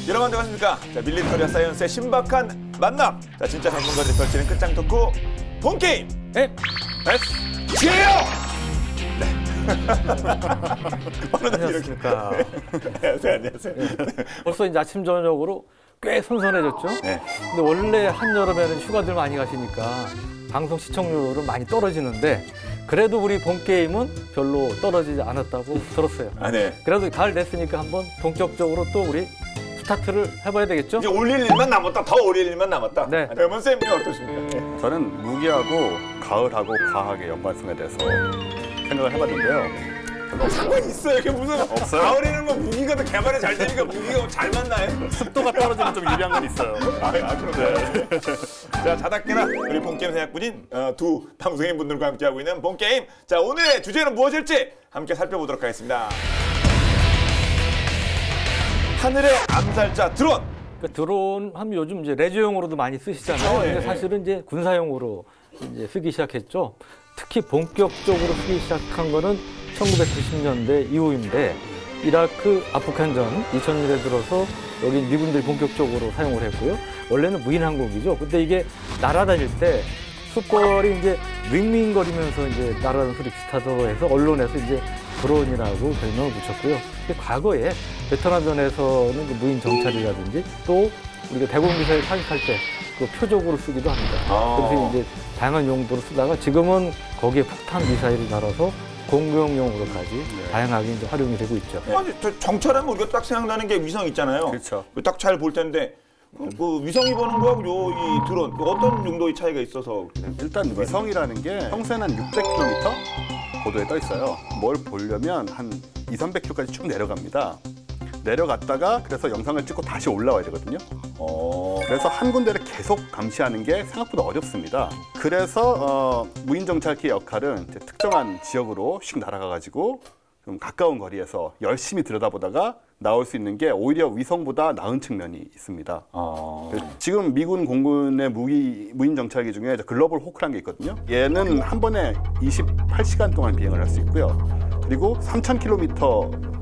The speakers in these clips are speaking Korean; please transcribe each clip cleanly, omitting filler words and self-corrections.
여러분 안녕하십니까? 자, 밀리터리와 사이언스의 신박한 만남. 자, 진짜 전문가들이 펼치는 끝장 토크 본게임 MSG예요. 안녕하십니까. 안녕하세요. 벌써 이제 아침 저녁으로 꽤 선선해졌죠. 네. 근데 원래 한여름에는 휴가들 많이 가시니까 방송 시청률은 많이 떨어지는데 그래도 우리 본 게임은 별로 떨어지지 않았다고 들었어요. 아, 네. 그래도 가을 됐으니까 한번 본격적으로 또 우리 스타트를 해봐야 되겠죠? 이제 올릴 일만 남았다. 더 올릴 일만 남았다. 네. 대문 쌤이 어떠십니까? 네. 저는 무기하고 가을하고 과학의 연관성에 대해서 생각을 해봤는데요. 상관 있어요. 이게 무슨 없어요? 가을에는 뭐 무기가 더 개발이 잘 되니까 무기가 잘 맞나요? 습도가 떨어지면 좀 유리한 건 있어요. 그런가요? 자, 자답게나 우리 본게임 생각뿐인 두 방송인 분들과 함께하고 있는 본게임. 자, 오늘의 주제는 무엇일지 함께 살펴보도록 하겠습니다. 하늘의 암살자 드론. 그 드론 하면 요즘 이제 레저용으로도 많이 쓰시잖아요. 네. 근데 사실은 이제 군사용으로 이제 쓰기 시작했죠. 특히 본격적으로 쓰기 시작한 거는 1990년대 이후인데 이라크 아프간전 2000년대 들어서 여기 미군들이 본격적으로 사용을 했고요. 원래는 무인 항공기죠. 근데 이게 날아다닐 때 숯벌이 이제 윙윙거리면서 이제 날아다니는 소리 비슷하다고 해서 언론에서 이제 드론이라고 별명을 붙였고요. 근데 과거에 베트남전에서는 그 무인 정찰이라든지 또 우리가 대공 미사일 사격할 때 그 표적으로 쓰기도 합니다. 그래서 이제 다양한 용도로 쓰다가 지금은 거기에 폭탄 미사일을 달아서 공격용으로까지 다양하게 이제 활용이 되고 있죠. 아니, 저 정찰하면 우리가 딱 생각나는 게 위성 있잖아요. 그렇죠. 딱 잘 볼 텐데 그 위성이 보는 거하고 이 드론 어떤 용도의 차이가 있어서 일단 위성이라는 게 평소에는 한 600km 고도에 떠 있어요. 뭘 보려면 한 200~300km까지 쭉 내려갑니다. 내려갔다가 그래서 영상을 찍고 다시 올라와야 되거든요. 그래서 한 군데를 계속 감시하는 게 생각보다 어렵습니다. 그래서 무인 정찰기의 역할은 이제 특정한 지역으로 씩 날아가가지고 좀 가까운 거리에서 열심히 들여다보다가 나올 수 있는 게 오히려 위성보다 나은 측면이 있습니다. 지금 미군 공군의 무인 정찰기 중에 글로벌 호크라는 게 있거든요. 얘는 한 번에 28시간 동안 비행을 할 수 있고요. 그리고 3,000km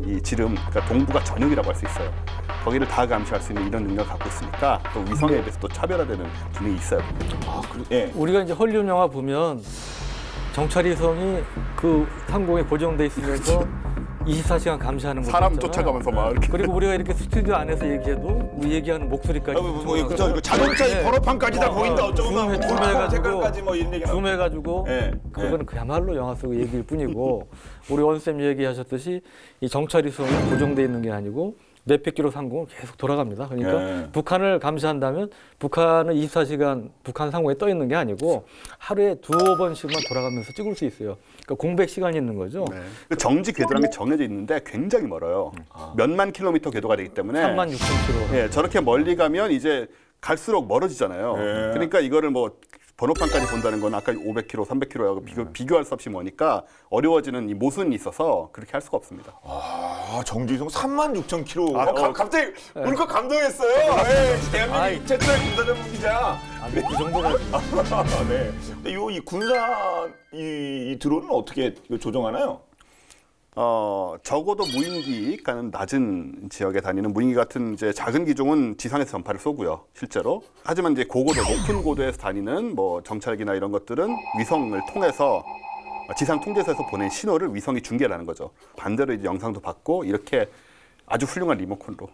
이 지름, 그러니까 동부가 전역이라고 할 수 있어요. 거기를 다 감시할 수 있는 이런 능력을 갖고 있으니까 또 위성에 비해서 또 차별화되는 기능이 있어요. 예. 우리가 이제 헐리우드 영화 보면 정찰위성이 그 상공에 고정돼 있으면서 24시간 감시하는 거 사람 있잖아요. 쫓아가면서 막 이렇게. 그리고 우리가 이렇게 스튜디오 안에서 얘기해도 얘기하는 목소리까지 그저 자동차 이 번호판까지 다 보인다 어쩌고 막 줌해가지고 색깔까지 뭐 이런 얘기 나오고. 줌해가지고 예. 그거는 그야말로 영화 속 얘기일 뿐이고 우리 원쌤 얘기하셨듯이 이 정찰위성이 고정돼 있는 게 아니고 몇백 킬로 상공을 계속 돌아갑니다. 그러니까 북한을 감시한다면 북한은 24시간 북한 상공에 떠 있는 게 아니고 하루에 2~5번씩만 돌아가면서 찍을 수 있어요. 그러니까 공백 시간이 있는 거죠. 그 정지 궤도라는 게 정해져 있는데 굉장히 멀어요. 몇만 킬로미터 궤도가 되기 때문에 36,000km. 예, 저렇게 멀리 가면 이제 갈수록 멀어지잖아요. 그러니까 이거를 뭐 번호판까지 본다는 건 아까 500km, 300km하고 비교할 수 없이 머니까 어려워지는 이 모순이 있어서 그렇게 할 수가 없습니다. 정지위성 36,000km. 갑자기 우리가 감동했어요. 대한민국 최초의 군사 전문 기자. 그 정도가 네. 근데 이 군사 이 드론은 어떻게 조정하나요? 적어도 무인기가는 낮은 지역에 다니는 무인기 같은 이제 작은 기종은 지상에서 전파를 쏘고요, 실제로. 하지만 이제 고고도, 높은 고도에서 다니는 뭐 정찰기나 이런 것들은 위성을 통해서 지상 통제소에서 보낸 신호를 위성이 중계를 하는 거죠. 반대로 이제 영상도 받고 이렇게 아주 훌륭한 리모컨으로.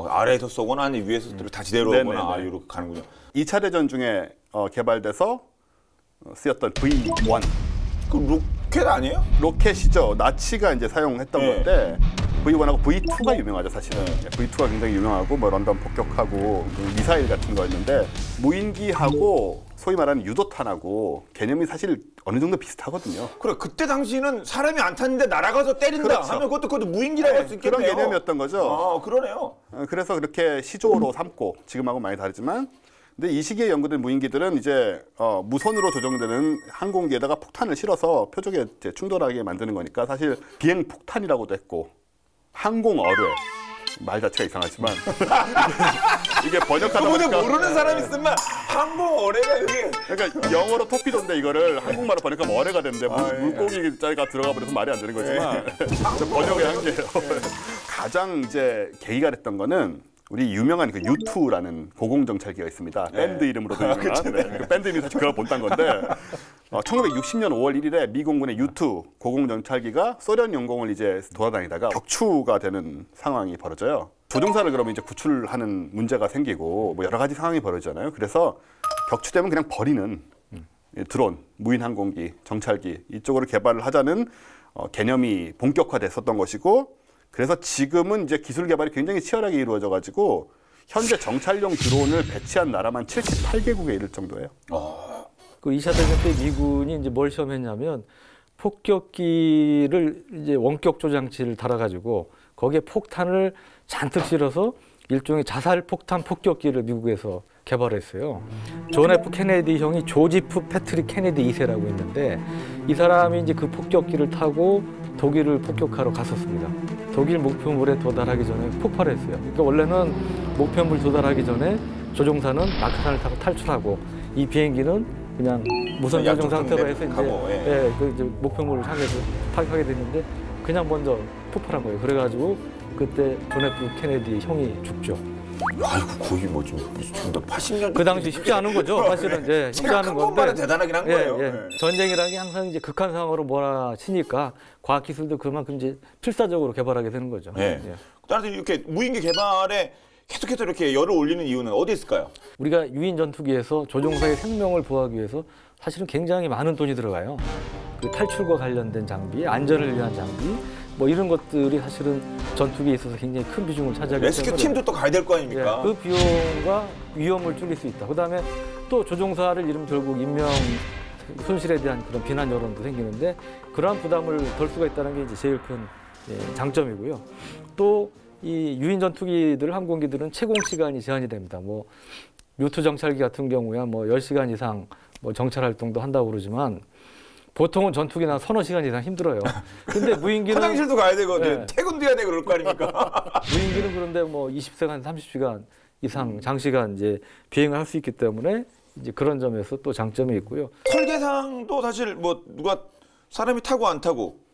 아래에서 쏘거나 아니 위에서 다시 내려오거나 이렇게 가는군요. 2차 대전 중에 개발돼서 쓰였던 V1. 그 로켓 아니에요? 로켓이죠. 나치가 이제 사용했던 건데 V1하고 V2가 유명하죠, 사실은. V2가 굉장히 유명하고 뭐 런던 폭격하고 미사일 같은 거였는데 무인기하고 소위 말하는 유도탄하고 개념이 사실 어느 정도 비슷하거든요. 그래, 그때 당시는 사람이 안 탔는데 날아가서 때린다 그렇죠. 하면 그것도 무인기라고 할 수 있겠네요. 그런 개념이었던 거죠. 그러네요. 그래서 그렇게 시조로 삼고 지금하고 많이 다르지만 근데 이 시기에 연구된 무인기들은 이제 무선으로 조정되는 항공기에다가 폭탄을 실어서 표적에 이제 충돌하게 만드는 거니까 사실 비행 폭탄이라고도 했고 항공 어뢰 말 자체가 이상하지만 이게 번역하다 그거는 보니까 모르는 사람이 쓰면 한국어래가 그게 그러니까 영어로 토피도인데 이거를 한국말로 번역하면 어뢰가 되는데 예. 물고기 자리가 들어가 버려서 말이 안 되는 거지만 번역의 한계예요. 가장 이제 계기가 됐던 거는 우리 유명한 그 U2라는 고공정찰기가 있습니다. 밴드 이름으로도 유명한 그 밴드 이름이 사실 그걸 본딴 건데 1960년 5월 1일에 미 공군의 U2 고공정찰기가 소련 영공을 이제 돌아다니다가 격추가 되는 상황이 벌어져요. 조종사를 그러면 이제 구출하는 문제가 생기고 뭐 여러 가지 상황이 벌어지잖아요. 그래서 격추되면 그냥 버리는 드론, 무인 항공기, 정찰기 이쪽으로 개발을 하자는 개념이 본격화됐었던 것이고 그래서 지금은 이제 기술 개발이 굉장히 치열하게 이루어져 가지고 현재 정찰용 드론을 배치한 나라만 78개국에 이를 정도예요. 그 2차 대전 때 미군이 이제 뭘 시험했냐면 폭격기를 이제 원격 조장치를 달아가지고 거기에 폭탄을 잔뜩 실어서 일종의 자살 폭탄 폭격기를 미국에서 개발했어요. 존 F 케네디 형이 조지프 패트릭 케네디 2세라고 있는데 이 사람이 이제 그 폭격기를 타고 독일을 폭격하러 갔었습니다. 독일 목표물에 도달하기 전에 폭발했어요. 그러니까 원래는 목표물 도달하기 전에 조종사는 낙하산을 타고 탈출하고 이 비행기는 그냥 무선 조종 상태로 해서 이제 목표물을 향해서 타격하게 됐는데 그냥 먼저 폭발한 거예요. 그래가지고 그때 존 F 케네디 형이 죽죠. 아이고 거의 뭐 지금 80년 그 당시 쉽지 않은 거죠. 사실은 이제 쉽지 않은 건데 대단하긴 한 거예요. 전쟁이라는 게 항상 이제 극한 상황으로 몰아치니까 과학 기술도 그만큼 이제 필사적으로 개발하게 되는 거죠. 따라서 이렇게 무인기 개발에 계속해서 이렇게 열을 올리는 이유는 어디 있을까요? 우리가 유인 전투기에서 조종사의 생명을 보호하기 위해서 사실은 굉장히 많은 돈이 들어가요. 그 탈출과 관련된 장비, 안전을 위한 장비, 뭐 이런 것들이 사실은 전투기에 있어서 굉장히 큰 비중을 차지하기 때문에 레스큐 팀도 또 가야 될 거 아닙니까? 그 비용과 위험을 줄일 수 있다. 그다음에 또 조종사를 잃으면 결국 인명 손실에 대한 그런 비난 여론도 생기는데 그러한 부담을 덜 수가 있다는 게 이제 제일 큰 장점이고요. 또 이 유인 전투기들 항공기들은 채공 시간이 제한이 됩니다. 뭐 U2 정찰기 같은 경우야 뭐 10시간 이상 뭐 정찰 활동도 한다고 그러지만 보통은 전투기나 서너 시간 이상 힘들어요. 근데 무인기는 화장실도 가야 되거든. 퇴근도 해야 되고 그럴 거 아닙니까? 무인기는 그런데 뭐 20시간, 30시간 이상 장시간 이제 비행을 할 수 있기 때문에 이제 그런 점에서 또 장점이 있고요. 설계상도 사실 뭐 누가 사람이 타고 안 타고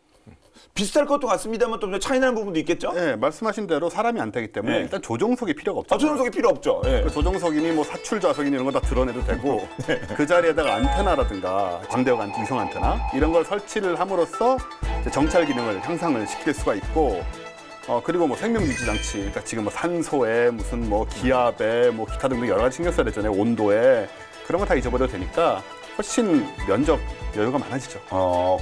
비슷할 것도 같습니다만 또 차이 나는 부분도 있겠죠? 네, 말씀하신 대로 사람이 안 타기 때문에 일단 조종석이 필요가 없죠. 조종석이 필요 없죠. 그 조종석이니 뭐 사출 좌석이니 이런 거 다 드러내도 되고 그 자리에다가 안테나라든가 광대역 위성 안테나 이런 걸 설치를 함으로써 이제 정찰 기능을 향상을 시킬 수가 있고 그리고 뭐 생명 유지 장치, 그러니까 지금 뭐 산소에 무슨 뭐 기압에 뭐 기타 등등 여러 가지 신경 써야 되잖아요. 온도에 그런 거 다 잊어버려도 되니까 훨씬 면적 여유가 많아지죠.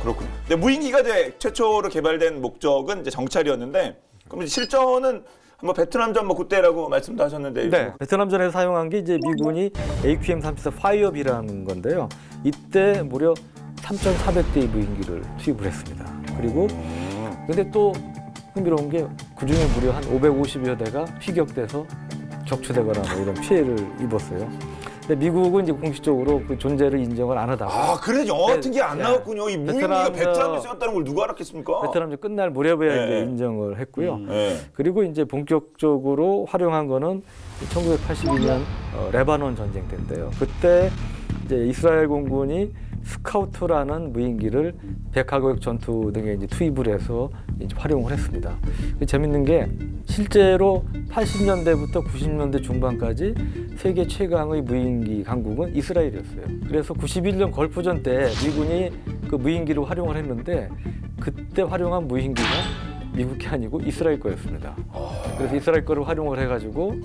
그렇군요. 근데 무인기가 이제 최초로 개발된 목적은 이제 정찰이었는데 그럼 이제 실전은 뭐 베트남전 뭐 그때라고 말씀도 하셨는데 네, 베트남전에서 사용한 게 이제 미군이 AQM-34 파이어비라는 건데요. 이때 무려 3,400대의 무인기를 투입을 했습니다. 그리고 근데 또 흥미로운 게 그중에 무려 한 550여 대가 피격돼서 격추되거나 뭐 이런 피해를 입었어요. 근데 미국은 이제 공식적으로 그 존재를 인정을 안 하다가 그래 영화 같은 게 안 나왔군요. 이 무인기가 베트남에 쓰였다는 걸 누가 알았겠습니까? 베트남전 끝날 무렵에 이제 인정을 했고요. 그리고 이제 본격적으로 활용한 거는 1982년 레바논 전쟁 때인데요. 그때 이제 이스라엘 공군이 스카우트라는 무인기를 백하고역 전투 등에 이제 투입을 해서 이제 활용을 했습니다. 재밌는 게 실제로 80년대부터 90년대 중반까지 세계 최강의 무인기 강국은 이스라엘이었어요. 그래서 91년 걸프전 때 미군이 그 무인기를 활용을 했는데 그때 활용한 무인기가 미국이 아니고 이스라엘 거였습니다. 그래서 이스라엘 거를 활용을 해가지고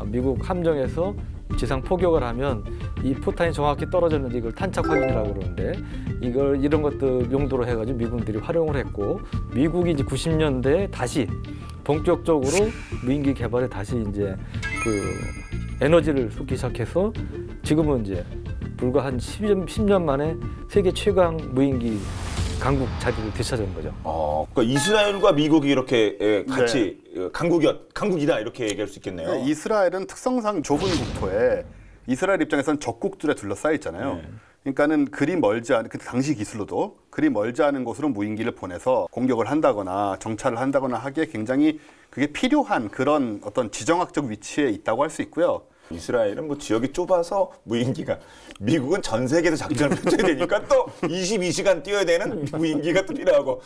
미국 함정에서 지상 포격을 하면 이 포탄이 정확히 떨어졌는지 이걸 탄착 확인이라고 그러는데 이런 것들 용도로 해가지고 미군들이 활용을 했고 미국이 이제 90년대에 다시 본격적으로 무인기 개발에 다시 이제 그 에너지를 쏟기 시작해서 지금은 이제 불과 한 10년 만에 세계 최강 무인기 강국 자리를 되찾은 거죠. 그러니까 이스라엘과 미국이 이렇게 같이 강국이다 이렇게 얘기할 수 있겠네요. 이스라엘은 특성상 좁은 국토에 이스라엘 입장에서는 적국들에 둘러싸여 있잖아요. 그러니까는 그리 멀지 않은 그 당시 기술로도 그리 멀지 않은 곳으로 무인기를 보내서 공격을 한다거나 정찰을 한다거나 하기에 굉장히 그게 필요한 그런 어떤 지정학적 위치에 있다고 할 수 있고요. 이스라엘은 뭐 지역이 좁아서 무인기가, 미국은 전 세계에서 작전을 펼쳐야 되니까 또 22시간 뛰어야 되는 무인기가 또 필요하고.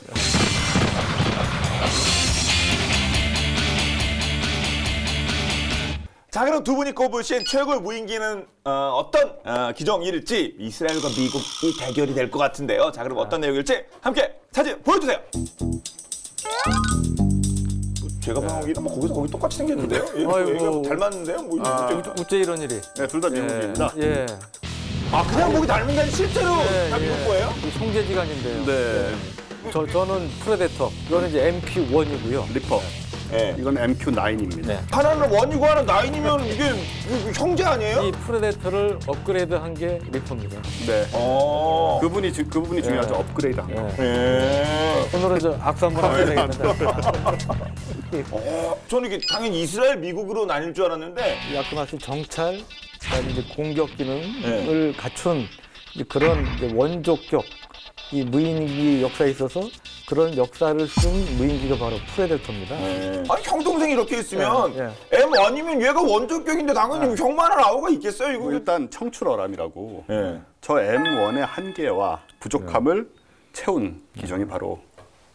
자, 그럼 두 분이 꼽으신 최고의 무인기는 어떤 기종일지, 이스라엘과 미국이 대결이 될 것 같은데요. 자, 그럼 어떤 내용일지 함께 사진 보여주세요. 제가 보기에는 뭐 거기서 거기 똑같이 생겼는데요. 얘가 닮았는데요. 뭐 어째 이런 일이? 네, 둘 다 미국입니다. 예. 아, 그냥 목이 닮은 게 아니라 실제로 다 미국 거예요? 형제지간인데요. 네. 저는 프레데터. 이거는 이제 MQ-1이고요. 리퍼. 네. 이건 MQ-9입니다. 네. 하나는 원이고 하나는 나인이면 이게 형제 아니에요? 이 프레데터를 업그레이드한 게 리퍼입니다. 네. 어. 그 부분이 중요하죠. 업그레이드한 거. 예. 오늘은 저 악수 한번 하셔야 되겠는데. 저는 이게 당연히 이스라엘, 미국으로 나뉠 줄 알았는데. 아까 말씀 정찰, 그다음에 이제 공격 기능을 갖춘 이제 그런 이제 원조격 이 무인기 역사에 있어서 그런 역사를 쓴 무인기가 바로 프레데터입니다. 아니, 형 동생이 이렇게 있으면 예, M1이면 얘가 원조격인데 당연히 형만한 아우가 있겠어요, 이거. 일단 청출어람이라고 예. 저 M1의 한계와 부족함을 채운 기종이 바로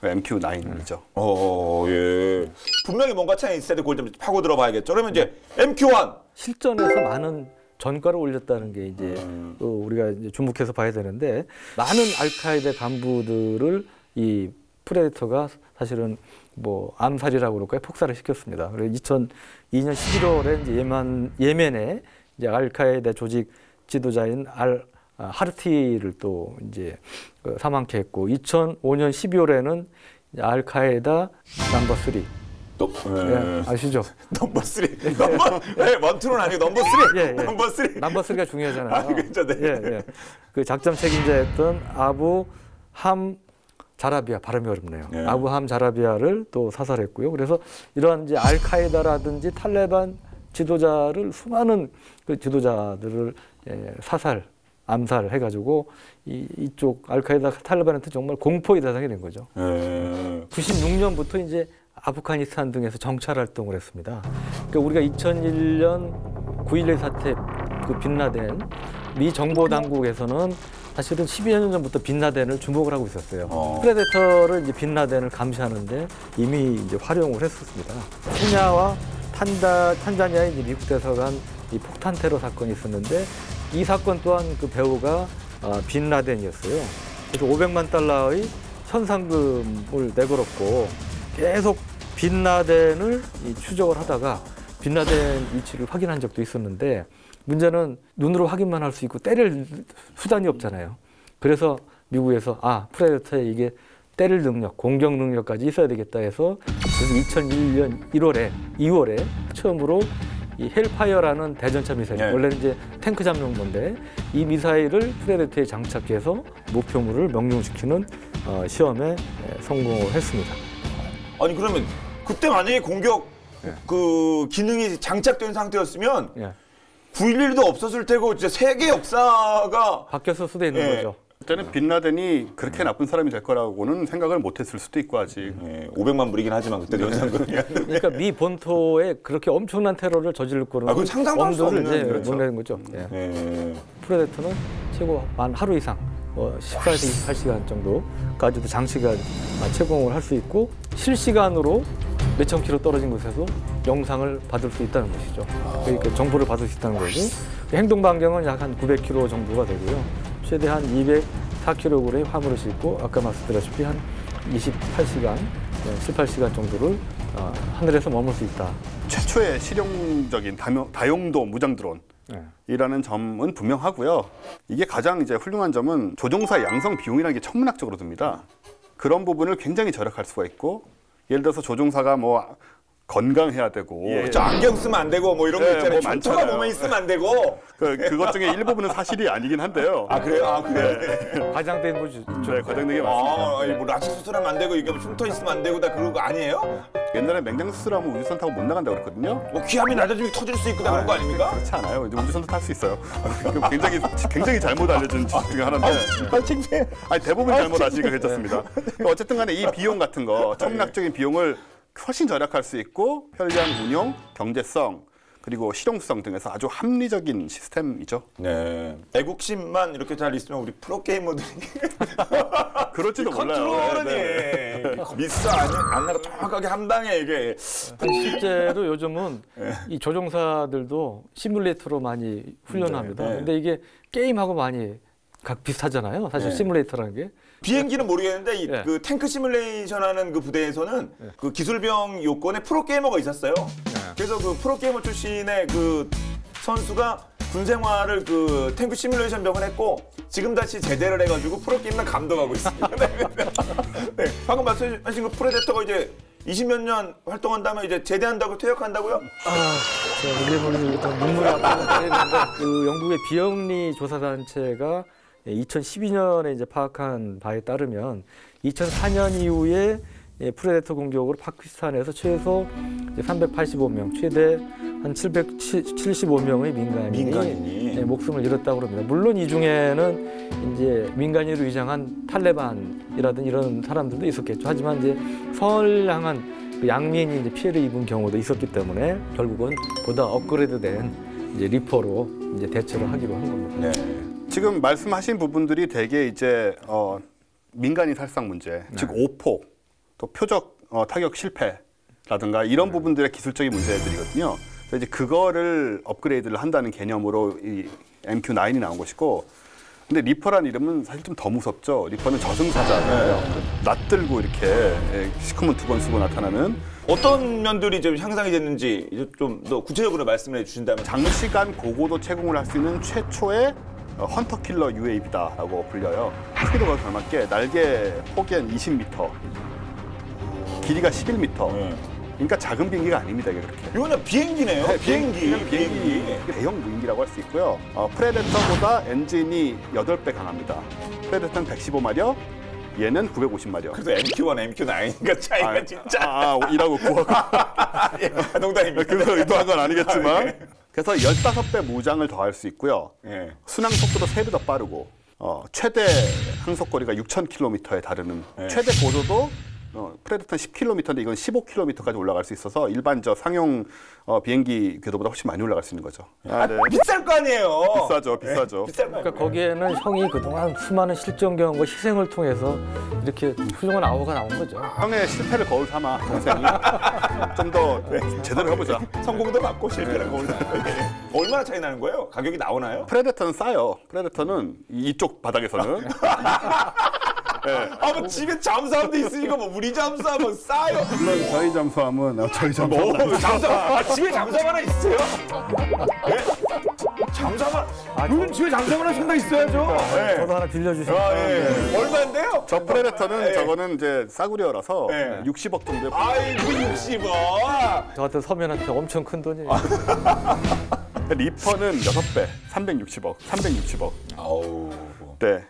MQ-9이죠. 예. 분명히 뭔가 차이 있어야 돼. 그걸 좀 파고 들어봐야겠죠. 그러면 이제 MQ-1. 실전에서 많은 전가를 올렸다는 게 이제 우리가 이제 주목해서 봐야 되는데, 많은 알카에다 간부들을 이 프레데터가 사실은 뭐 암살이라고 그럴까요? 폭살을 시켰습니다. 그래서 2002년 11월에 이제 예멘에 이제 알카에다 조직 지도자인 하르티를 또 이제 사망케 했고, 2005년 12월에는 알카에다 넘버 3. 예, 아시죠? 넘버 3. 원투는 아니고 넘버 3. 예. 넘버 3. 넘버 3가 중요하잖아요. 아, 그렇죠. 네. 예. 그 작전 책임자였던 아부 함 자라비아, 발음이 어렵네요. 예. 아부 함 자라비아를 또 사살했고요. 그래서 이러한 이제 알카에다라든지 탈레반 지도자를, 수많은 그 지도자들을 암살해가지고 이쪽 알카에다 탈레반한테 정말 공포의 대상이 된 거죠. 96년부터 이제 아프가니스탄 등에서 정찰 활동을 했습니다. 그러니까 우리가 2001년 9.11 사태 그 빈라덴 미 정보 당국에서는 사실은 12년 전부터 빈라덴을 주목을 하고 있었어요. 프레데터를 이제 빈라덴을 감시하는데 이미 이제 활용을 했었습니다. 케냐와 탄자니아의 이제 미국 대사관 이 폭탄 테러 사건이 있었는데, 이 사건 또한 그 배후가 빈라덴이었어요. 그래서 500만 달러의 현상금을 내걸었고 계속 빈라덴을 추적을 하다가 빈라덴 위치를 확인한 적도 있었는데, 문제는 눈으로 확인만 할 수 있고 때릴 수단이 없잖아요. 그래서 미국에서 프레데터에 이게 때릴 능력, 공격 능력까지 있어야 되겠다 해서, 그래서 2001년 2월에 처음으로 이 헬파이어라는 대전차 미사일, 원래는 이제 탱크 잠룡모인데 이 미사일을 프레데터에 장착해서 목표물을 명중시키는 시험에 성공을 했습니다. 아니, 그러면 그때 만약에 공격 그 기능이 장착된 상태였으면 9.11도 없었을 테고 진짜 세계 역사가 바뀌었을 수도 있는 거죠. 그때는 빈라덴이 그렇게 나쁜 사람이 될 거라고는 생각을 못했을 수도 있고, 아직 500만 불이긴 하지만 그때 연상금이 그러니까 미 본토에 그렇게 엄청난 테러를 저지를 거는 그건 상상도 할수 없는, 못 내는 거죠. 프레데터는 최고 하루 이상 14에서 28시간 정도까지도 장시간 채공을 할 수 있고, 실시간으로 몇천 킬로 떨어진 곳에서 영상을 받을 수 있다는 것이죠. 그러니까 정보를 받을 수 있다는 거고, 행동 반경은 약 한 900킬로 정도가 되고요. 최대한 204kg 화물을 싣고 아까 말씀드렸다시피 한 28시간, 18시간 정도를 하늘에서 머물 수 있다. 최초의 실용적인 다용도 무장 드론이라는 점은 분명하고요. 이게 가장 이제 훌륭한 점은 조종사 양성 비용이라는 게 천문학적으로 듭니다. 그런 부분을 굉장히 절약할 수가 있고, 예를 들어서 조종사가 뭐 건강해야 되고 저 안경 쓰면 안 되고 뭐 이런 거 네, 있잖아요. 뭐 점토가 많잖아요. 몸에 있으면 안 되고. 그것 중에 일부분은 사실이 아니긴 한데요. 아 그래요? 아 그래. 과장된 거죠. 네, 과장된 게 맞습니다. 뭐 라식 수술하면 안 되고 이게 뭐 흉터 있으면 안 되고 다 그런 거 아니에요? 옛날에 맹장 수술하면 우주선 타고 못 나간다고 그랬거든요. 뭐 기압이 낮아지면 터질 수 있고 다 그런 거 아닙니까? 그렇지 않아요. 이제 우주선도 탈 수 있어요. 굉장히 잘못 알려진 지식 중에 하나인데 창피해. 아니 대부분 잘못 아시니까 괜찮습니다. 어쨌든 간에 이 비용 같은 거 천문학적인 비용을 훨씬 절약할 수 있고 편리한 운용, 경제성 그리고 실용성 등에서 아주 합리적인 시스템이죠. 네. 애국심만 이렇게 잘 있으면 우리 프로게이머들이 그럴지도 몰라요. 컨트롤은 네, 네. 미스 안 나가 정확하게 함당해 이게. 아니, 실제로 요즘은 이 조종사들도 시뮬레이터로 많이 훈련합니다. 네, 네. 근데 이게 게임하고 많이 각 비슷하잖아요. 사실 네. 시뮬레이터라는 게. 비행기는 모르겠는데 네. 그 탱크 시뮬레이션 하는 그 부대에서는 그 기술병 요건에 프로게이머가 있었어요. 그래서 그 프로게이머 출신의 그 선수가 군 생활을 그 탱크 시뮬레이션 병을 했고 지금 다시 제대를 해가지고 프로게임만 감독하고 있습니다. 네. 방금 말씀하신 그 프레데터가 이제 20몇 년 활동한 다음에 이제 제대한다고 퇴역한다고요? 제가 오늘 일단 눈물이 아프는데 그 영국의 비영리 조사단체가 2012년에 이제 파악한 바에 따르면 2004년 이후에 프레데터 공격으로 파키스탄에서 최소 385명, 최대 한 775명의 민간인이 목숨을 잃었다고 합니다. 물론 이 중에는 이제 민간인으로 위장한 탈레반이라든 이런 사람들도 있었겠죠. 하지만 이제 선량한 그 양민이 이제 피해를 입은 경우도 있었기 때문에 결국은 보다 업그레이드된 이제 리퍼로 이제 대처를 하기로 한 겁니다. 네. 지금 말씀하신 부분들이 대개 이제 민간인 살상 문제, 즉 오폭, 또 표적 타격 실패라든가 이런 부분들의 기술적인 문제들이거든요. 그래서 이제 그거를 업그레이드를 한다는 개념으로 이 MQ-9이 나온 것이고, 근데 리퍼라는 이름은 사실 좀 더 무섭죠. 리퍼는 저승사자잖아요. 낯들고 이렇게 시커먼 두번 쓰고 나타나는. 어떤 면들이 좀 향상이 됐는지 좀 더 구체적으로 말씀해 주신다면. 장시간 고고도 채공을 할 수 있는 최초의 헌터킬러 UAV다라고 불려요. 크기도 걸맞게 날개 폭이 한 20m, 길이가 11m. 그러니까 작은 비행기가 아닙니다, 이게 그렇게. 이거는 비행기네요. 네, 비행기. 대형 무인기라고 할 수 있고요. 프레데터보다 엔진이 8배 강합니다. 프레데터는 115마력, 얘는 950마력. 그래서 MQ1, MQ9인가 차이가 진짜. 이라고 구하고. 예, 농담입니다. 그래서 의도한 건 아니겠지만. 그래서 15배 무장을 더할 수 있고요. 예. 순항 속도도 3배 더 빠르고, 최대 항속거리가 6,000km에 다르는, 최대 고도도 프레데터는 10km인데 이건 15km까지 올라갈 수 있어서 일반 상용 비행기 궤도보다 훨씬 많이 올라갈 수 있는 거죠. 네. 비쌀 거 아니에요. 비싸죠. 비쌀 거 아니에요. 그러니까 거기에는 형이 그동안 수많은 실전 경험과 희생을 통해서 이렇게 훌륭한 아우가 나온 거죠. 형의 실패를 거울 삼아 동생이 좀 더 제대로 해보자. 성공도 받고 실패를 거기서. 얼마나 차이 나는 거예요? 가격이 나오나요? 프레데터는 싸요. 프레데터는 이쪽 바닥에서는. 뭐 집에 잠수함도 있으니까 뭐 우리 잠수함은 싸요. 물론 저희 잠수함은 저희 잠수함. 잠수함. 집에 잠수함 하나 있어요? 네? 잠수함 하나. 요즘 집에 잠수함 하나 생각 있어야죠. 네. 저도 하나 빌려주시면. 얼마인데요? 저 프레데터는 저거는 이제 싸구려라서 60억 정도에. 아이고 60억. 저 같은 서면한테 엄청 큰 돈이에요. 리퍼는 6배, 360억. 아우. 네.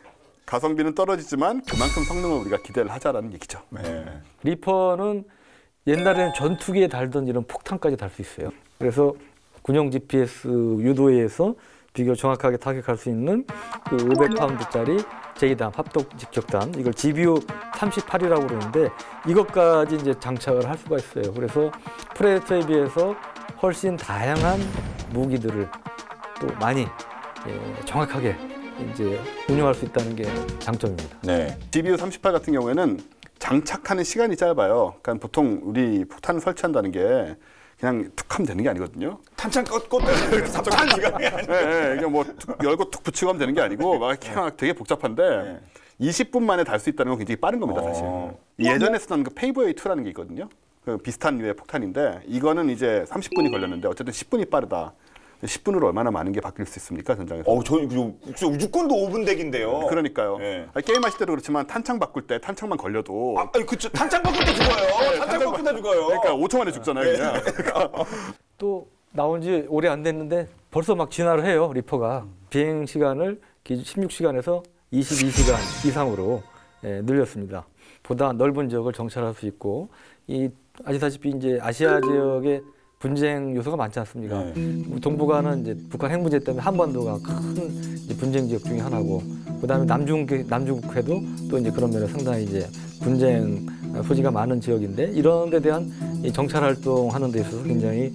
가성비는 떨어지지만 그만큼 성능을 우리가 기대를 하자라는 얘기죠. 네. 리퍼는 옛날에는 전투기에 달던 이런 폭탄까지 달 수 있어요. 그래서 군용 GPS 유도에서 비교 정확하게 타격할 수 있는 그 500파운드짜리 제2단 합동 직격단, 이걸 GBU 38이라고 그러는데 이것까지 이제 장착을 할 수가 있어요. 그래서 프레데터에 비해서 훨씬 다양한 무기들을 또 많이 정확하게 이제 운용할 수 있다는 게 장점입니다. 네. GBU 38 같은 경우에는 장착하는 시간이 짧아요. 그러니까 보통 우리 폭탄을 설치한다는 게 그냥 툭 하면 되는 게 아니거든요. 탄창 껐고 삽탄 시간이 아니에요. 네, 이게 뭐 열고 툭 붙이고 하면 되는 게 아니고 막 되게 복잡한데 20분 만에 달 수 있다는 건 굉장히 빠른 겁니다, 사실. 예전에 쓰던 그 페이버웨이 2라는 게 있거든요. 그 비슷한 류의 폭탄인데 이거는 이제 30분이 걸렸는데 어쨌든 10분이 빠르다. 10분으로 얼마나 많은 게 바뀔 수 있습니까, 전장에서? 저희 우주권도 5분 덱인데요. 그러니까요. 네. 게임하실 때도 그렇지만 탄창 바꿀 때 탄창만 걸려도 그쵸. 탄창 바꿀 때 죽어요. 탄창 바꿀 때 죽어요. 그러니까 5초 만에 죽잖아요, 그냥. 또 나온 지 오래 안 됐는데 벌써 막 진화를 해요, 리퍼가. 비행 시간을 16시간에서 22시간 이상으로 늘렸습니다. 보다 넓은 지역을 정찰할 수 있고, 아시다시피 이제 아시아 지역에 분쟁 요소가 많지 않습니까? 동북아는 이제 북한 핵 문제 때문에 한반도가 큰 이제 분쟁 지역 중에 하나고, 그다음에 남중국해도 또 이제 그런 면에 상당히 이제 분쟁 소지가 많은 지역인데, 이런 데 대한 이 정찰 활동하는 데 있어서 굉장히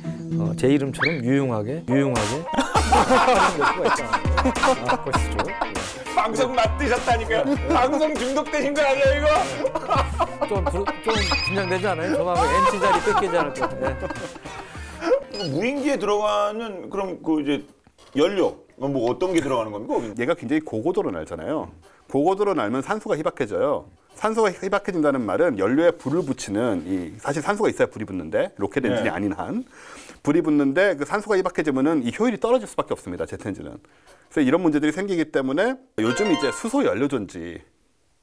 제 이름처럼 유용하게 활용될 수가 있다. 보시죠. 방송 맡으셨다니까요. 방송 중독되신 거 아니에요, 이거? 좀 긴장되지 않아요? 조만간 MC 자리 뺏기지 않을 것 같아요. 무인기에 들어가는 그럼 그 이제 연료 뭐 어떤 게 들어가는 겁니까? 얘가 굉장히 고고도로 날잖아요. 고고도로 날면 산소가 희박해져요. 산소가 희박해진다는 말은 연료에 불을 붙이는 사실 산소가 있어야 불이 붙는데 로켓 엔진이 아닌 한 불이 붙는데 그 산소가 희박해지면은 이 효율이 떨어질 수밖에 없습니다. 제트 엔진은. 그래서 이런 문제들이 생기기 때문에 요즘 이제 수소 연료 전지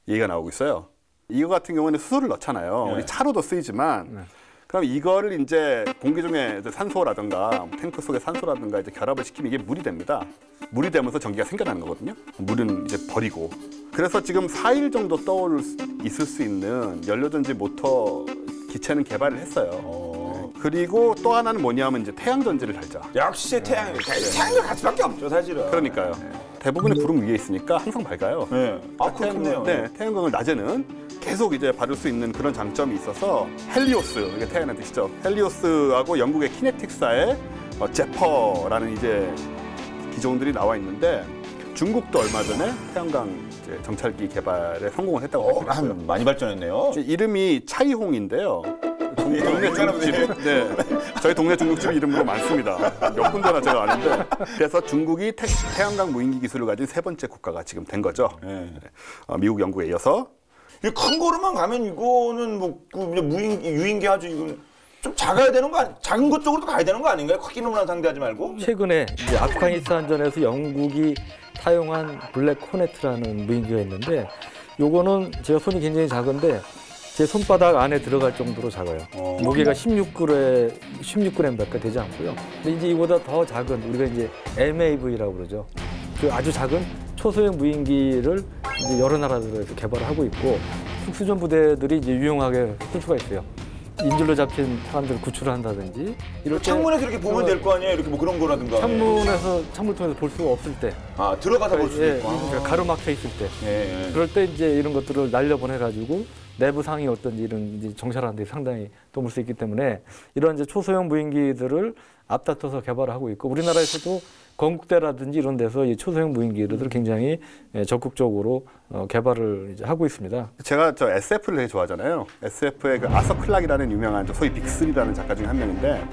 얘기가 나오고 있어요. 이거 같은 경우는 수소를 넣잖아요. 우리 차로도 쓰이지만 그럼 이거를 이제 공기 중에 산소라든가 탱크 속의 산소라든가 이제 결합을 시키면 이게 물이 됩니다. 물이 되면서 전기가 생겨나는 거거든요. 물은 이제 버리고. 그래서 지금 4일 정도 있을 수 있는 연료전지 모터 기체는 개발을 했어요. 그리고 또 하나는 뭐냐면 이제 태양전지를 달자. 역시 태양과 같이 밖에 없죠, 사실은. 그러니까요. 대부분의 구름 위에 있으니까 항상 밝아요. 네. 그렇네요. 네, 태양광을 낮에는 계속 이제 받을 수 있는 그런 장점이 있어서 헬리오스, 이게 태양이라는 뜻이죠. 헬리오스하고 영국의 키네틱사의 제퍼라는 이제 기종들이 나와 있는데 중국도 얼마 전에 태양광 이제 정찰기 개발에 성공을 했다고 말씀드렸어요. 많이 발전했네요. 이름이 차이홍인데요. 동네 중국집. 네. 저희 동네 중국집 이름으로 많습니다. 몇 군데나 제가 아는데. 그래서 중국이 태양광 무인기 기술을 가진 세 번째 국가가 지금 된 거죠. 미국, 영국에 이어서. 큰 거로만 가면 이거는 뭐 무인기, 유인기 아주 이건 좀 작아야 되는 거 작은 것 쪽으로도 가야 되는 거 아닌가요? 크기로만 상대하지 말고. 최근에 이제 아프가니스탄전에서 영국이 사용한 블랙 호네트라는 무인기가 있는데, 요거는 제가 손이 굉장히 작은데 제 손바닥 안에 들어갈 정도로 작아요. 무게가 16g밖에 되지 않고요. 근데 이제 이보다 더 작은, 우리가 이제 MAV라고 그러죠. 그 아주 작은 초소형 무인기를 이제 여러 나라들에서 개발을 하고 있고, 특수전 부대들이 이제 유용하게 쓸 수가 있어요. 인질로 잡힌 사람들을 구출을 한다든지, 이럴 때 창문에서 이렇게 보면 될 거 아니에요? 이렇게 뭐 그런 거라든가. 창문을 통해서 볼 수가 없을 때, 들어가서 볼 수도 있고. 그러니까 가로막혀 있을 때, 그럴 때 이제 이런 것들을 날려보내가지고 내부 상이 어떤지 이런 이제 정찰하는 데 상당히 도움을 수 있기 때문에, 이런 이제 초소형 무인기들을 앞다퉈서 개발을 하고 있고, 우리나라에서도 건국대라든지 이런 데서 이 초소형 무인기들을 굉장히 적극적으로 개발을 이제 하고 있습니다. 제가 저 SF를 되게 좋아하잖아요. SF의 그 아서 클락이라는 유명한 소위 빅3라는 작가 중에 한 명인데,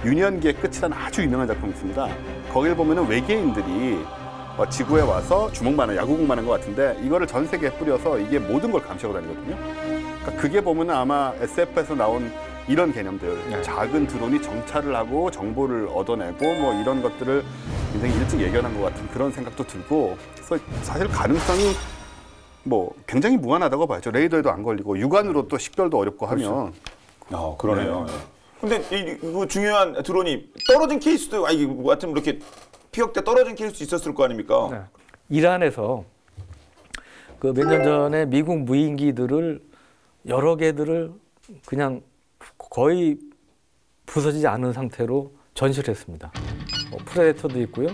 유년기의 끝이라는 아주 유명한 작품이 있습니다. 거길 보면은 외계인들이 지구에 와서 주먹만한 야구공만한 것 같은데 이거를 전 세계에 뿌려서 이게 모든 걸 감시하고 다니거든요. 그러니까 그게 보면은 아마 SF에서 나온 이런 개념들, 작은 드론이 정찰을 하고 정보를 얻어내고 뭐 이런 것들을 굉장히 일찍 예견한 것 같은 그런 생각도 들고, 그래서 사실 가능성이 뭐 굉장히 무한하다고 봐야죠. 레이더에도 안 걸리고 육안으로 또 식별도 어렵고 하면. 그러네요. 근데 이 중요한 드론이 떨어진 케이스도 같은 이렇게 피격 때 떨어진 케이스 있었을 거 아닙니까? 네. 이란에서 그 몇 년 전에 미국 무인기들을 여러 개들을 그냥 거의 부서지지 않은 상태로 전시를 했습니다. 프레데터도 있고요.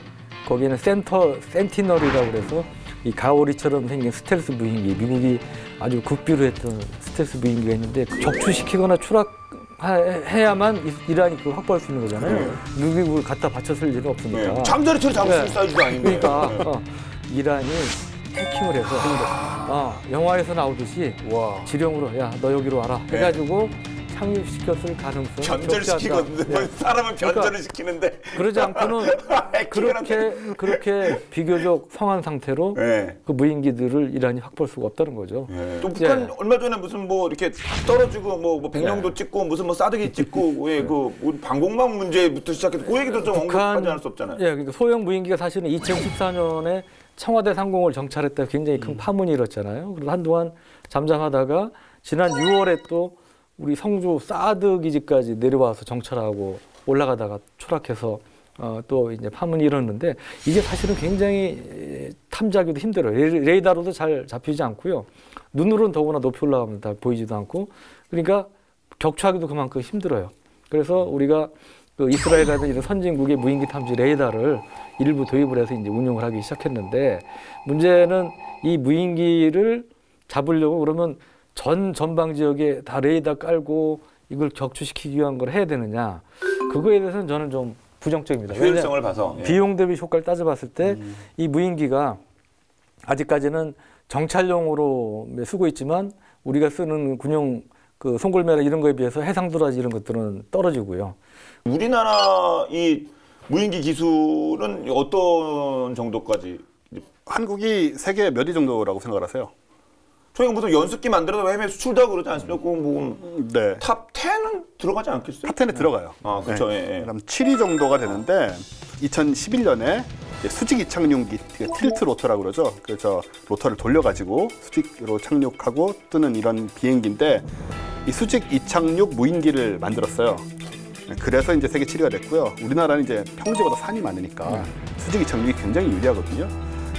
거기에는 센티널이라고 그래서 이 가오리처럼 생긴 스텔스 무인기, 미국이 아주 국비로 했던 스텔스 무인기가 있는데, 적추시키거나 추락해야만 이란이 그걸 확보할 수 있는 거잖아요. 미국을 갖다 바쳤을 일은 없으니까. 잠자리처럼 잡을 수 있는 사이즈가 아닌데. 그러니까 이란이 해킹을 해서 영화에서 나오듯이 지령으로 야 너 여기로 와라 해가지고 착륙시켰을 가능성이 변절시키거든요. 사람은 변절을 시키는데 그러지 않고는 그렇게 비교적 성한 상태로 그 무인기들을 이란이 확보할 수가 없다는 거죠. 또 북한 얼마 전에 무슨 뭐 이렇게 떨어지고 뭐 백령도 찍고 무슨 뭐 사드기 찍고 그 방공망 문제부터 시작해서 그 얘기도 좀 언급하지 않을 수 없잖아요. 그러니까 소형 무인기가 사실은 2014년에 청와대 상공을 정찰했다 굉장히 큰 파문이 일었잖아요. 그래서 한동안 잠잠하다가 지난 6월에 또 우리 성주 사드 기지까지 내려와서 정찰하고 올라가다가 추락해서 또 이제 파문이 일었는데 이게 사실은 굉장히 탐지하기도 힘들어요. 레이더로도 잘 잡히지 않고요. 눈으로는 더구나 높이 올라가면 다 보이지도 않고 그러니까 격추하기도 그만큼 힘들어요. 그래서 우리가 그 이스라엘이라든 이런 선진국의 무인기 탐지 레이더를 일부 도입을 해서 이제 운용을 하기 시작했는데 문제는 이 무인기를 잡으려고 그러면 전방 지역에 다 레이더 깔고 이걸 격추시키기 위한 걸 해야 되느냐 그거에 대해서는 저는 좀 부정적입니다. 효율성을 봐서 비용 대비 효과를 따져봤을 때 이 무인기가 아직까지는 정찰용으로 쓰고 있지만 우리가 쓰는 군용 그 송골매나 이런 거에 비해서 해상도라지 이런 것들은 떨어지고요. 우리나라 이 무인기 기술은 어떤 정도까지? 한국이 세계 몇 위 정도라고 생각하세요? 저희가 무슨 연습기 만들어서 해외 수출도 하고 그러지 않습니까? 네. 탑 10은 들어가지 않겠어요? 탑 10에 들어가요. 아, 그렇죠. 네. 그럼 7위 정도가 되는데 2011년에 수직 이착륙기 틸트 로터라고 그러죠. 그래서 로터를 돌려가지고 수직으로 착륙하고 뜨는 이런 비행기인데 이 수직 이착륙 무인기를 만들었어요. 그래서 이제 세계 7위가 됐고요. 우리나라는 이제 평지보다 산이 많으니까 수직 이착륙이 굉장히 유리하거든요.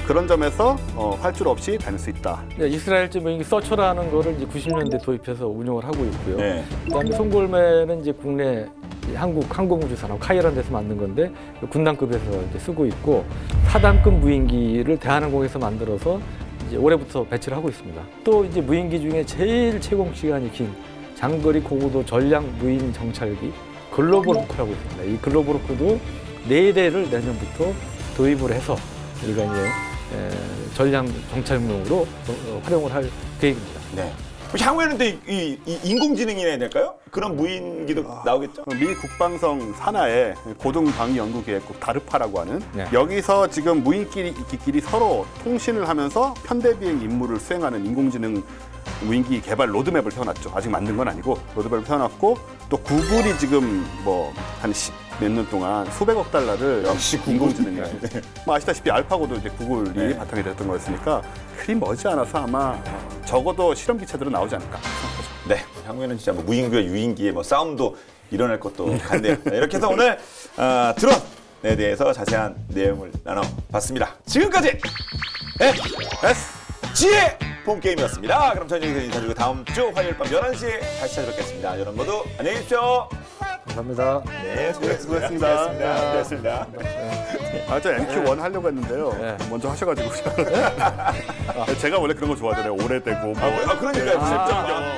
그런 점에서 활줄 없이 다닐 수 있다. 네, 이스라엘제 무인기 서처라는 거를 이제 90년대 도입해서 운용을 하고 있고요. 네. 그다음에 송골매는 이제 국내 한국 항공우주산업 카이라는 데서 만든 건데 군단급에서 이제 쓰고 있고 4단급 무인기를 대한항공에서 만들어서 이제 올해부터 배치를 하고 있습니다. 또 이제 무인기 중에 제일 채공 시간이 긴 장거리 고고도 전략 무인 정찰기 글로벌 호크라고 있습니다. 이 글로벌 호크도 4대를 내년부터 도입을 해서 우리가 이제 전략 정찰용으로 활용을 할 계획입니다. 네. 향후에는 또 이 인공지능이 해야 될까요? 그런 무인기도 나오겠죠? 미 국방성 산하에 고등방위연구기획국 다르파라고 하는 네. 여기서 지금 무인기끼리 서로 통신을 하면서 편대비행 임무를 수행하는 인공지능 무인기 개발 로드맵을 세워놨죠. 아직 만든 건 아니고 로드맵을 세워놨고 또 구글이 지금 뭐 한 몇 년 동안 수백억 달러를 역시 인공지능에 뭐 아시다시피 알파고도 이제 구글이 바탕이 됐던 거였으니까 그리 머지 않아서 아마 적어도 실험 기체들은 나오지 않을까 생각하죠. 네, 향후에는 진짜 뭐 무인기와 유인기의 뭐 싸움도 일어날 것도 같네요. 네, 이렇게 해서 오늘 드론에 대해서 자세한 내용을 나눠봤습니다. 지금까지 MSG의 본게임이었습니다. 그럼 저는 여기서 인사드리고 다음 주 화요일 밤 11시에 다시 찾아뵙겠습니다. 여러분 모두 안녕히 계십시오. 감사합니다. 네, 수고했습니다. 수고했습니다. 저 MQ1 하려고 했는데요. 네. 먼저 하셔가지고 제가 원래 그런 거 좋아하잖아요. 오래되고 뭐. 그러니까요.